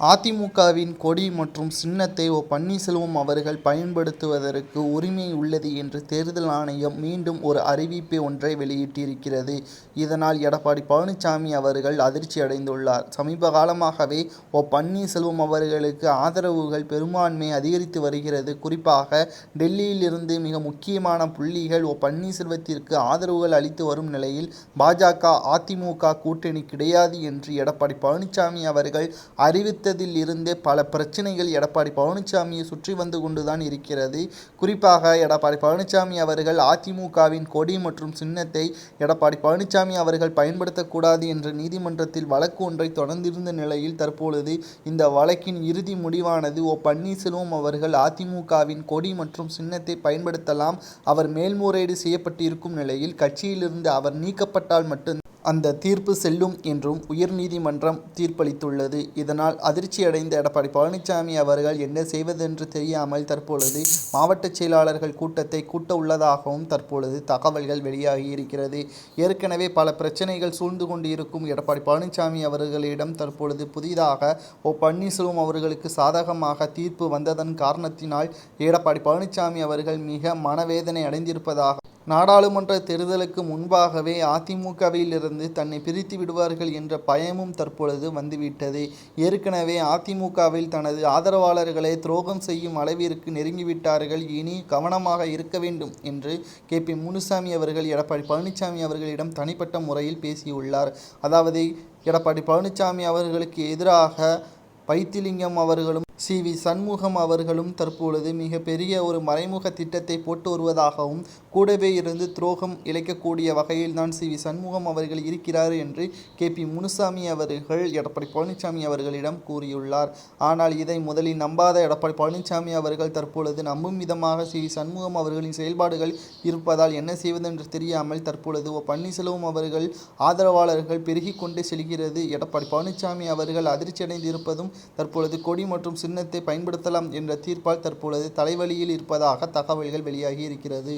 அதிமுகவின் கொடி மற்றும் சின்னத்தை பன்னீர்செல்வம் அவர்கள் பயன்படுத்துவதற்கு உரிமை உள்ளது என்று தேர்தல் ஆணையம் மீண்டும் ஒரு அறிவிப்பு ஒன்றை வெளியிட்டிருக்கிறது. இதனால் எடப்பாடி பழனிசாமி அவர்கள் அதிர்ச்சி அடைந்துள்ளார். சமீப காலமாகவே பன்னீர்செல்வம் அவர்களுக்கு ஆதரவுகள் பெரும்பான்மை அதிகரித்து வருகிறது. குறிப்பாக டெல்லியில் இருந்து மிக முக்கியமான புள்ளிகள் பன்னீர்செல்வத்திற்கு ஆதரவுகள் அளித்து வரும் நிலையில் பாஜக அதிமுக கூட்டணி கிடையாது என்று எடப்பாடி பழனிசாமி அவர்கள் அறிவித்த இருந்தே பல பிரச்சனைகள் எடப்பாடி பழனிசாமியை சுற்றி வந்து கொண்டுதான் இருக்கிறது. குறிப்பாக எடப்பாடி பழனிசாமி அவர்கள் அதிமுகவின் கொடி மற்றும் சின்னத்தை எடப்பாடி பழனிசாமி அவர்கள் பயன்படுத்தக்கூடாது என்ற நீதிமன்றத்தில் வழக்கு ஒன்றை தொடர்ந்திருந்த நிலையில் தற்பொழுது இந்த வழக்கின் இறுதி முடிவானது பன்னீர்செல்வம் அவர்கள் அதிமுகவின் கொடி மற்றும் சின்னத்தை பயன்படுத்தலாம், அவர் மேல்முறையீடு செய்யப்பட்டிருக்கும் நிலையில் கட்சியிலிருந்து அவர் நீக்கப்பட்டால் மட்டும் அந்த தீர்ப்பு செல்லும் என்றும் உயர்நீதிமன்றம் தீர்ப்பளித்துள்ளது. இதனால் அதிர்ச்சியடைந்த எடப்பாடி பழனிசாமி அவர்கள் என்ன செய்வதென்று தெரியாமல் தற்பொழுது மாவட்ட செயலாளர்கள் கூட்டத்தை கூட்ட உள்ளதாகவும் தற்பொழுது தகவல்கள் வெளியாகி இருக்கிறது. ஏற்கனவே பல பிரச்சனைகள் சூழ்ந்து கொண்டு இருக்கும் எடப்பாடி பழனிசாமி அவர்களிடம் தற்பொழுது புதிதாக பன்னீர்செல்வம் அவர்களுக்கு சாதகமாக தீர்ப்பு வந்ததன் காரணத்தினால் எடப்பாடி பழனிசாமி அவர்கள் மிக மனவேதனை அடைந்திருப்பதாக, நாடாளுமன்ற தேர்தலுக்கு முன்பாகவே அதிமுகவில் இருந்து தன்னை பிரித்து விடுவார்கள் என்ற பயமும் தற்பொழுது வந்துவிட்டது. ஏற்கனவே அதிமுகவில் தனது ஆதரவாளர்களை துரோகம் செய்யும் அளவிற்கு நெருங்கிவிட்டார்கள். இனி கவனமாக இருக்க வேண்டும் என்று கே.பி. முனுசாமி அவர்கள் எடப்பாடி பழனிசாமி அவர்களிடம் தனிப்பட்ட முறையில் பேசியுள்ளார். அதாவது எடப்பாடி பழனிசாமி அவர்களுக்கு எதிராக வைத்திலிங்கம் அவர்களும் சி.வி. சண்முகம் அவர்களும் தற்பொழுது மிகப்பெரிய ஒரு மறைமுக திட்டத்தை போட்டு வருவதாகவும், கூடவே இருந்து துரோகம் இழைக்கக்கூடிய வகையில் தான் சி.வி. சண்முகம் அவர்கள் இருக்கிறார் என்று கே.பி. முனுசாமி அவர்கள் எடப்பாடி பழனிசாமி அவர்களிடம் கூறியுள்ளார். ஆனால் இதை முதலில் நம்பாத எடப்பாடி பழனிசாமி அவர்கள் தற்பொழுது நம்பும் விதமாக சி.வி. சண்முகம் அவர்களின் செயல்பாடுகள் இருப்பதால் என்ன செய்வதென்று தெரியாமல் தற்பொழுது பன்னீர்செல்வம் அவர்கள் ஆதரவாளர்கள் பெருகிக் கொண்டே செல்கிறது. எடப்பாடி பழனிசாமி அவர்கள் அதிர்ச்சியடைந்து இருப்பதும் தற்பொழுது கொடி மற்றும் சின்னத்தை பயன்படுத்தலாம் என்ற தீர்ப்பால் தற்பொழுது தலைவலியில் இருப்பதாக தகவல்கள் வெளியாகி இருக்கிறது.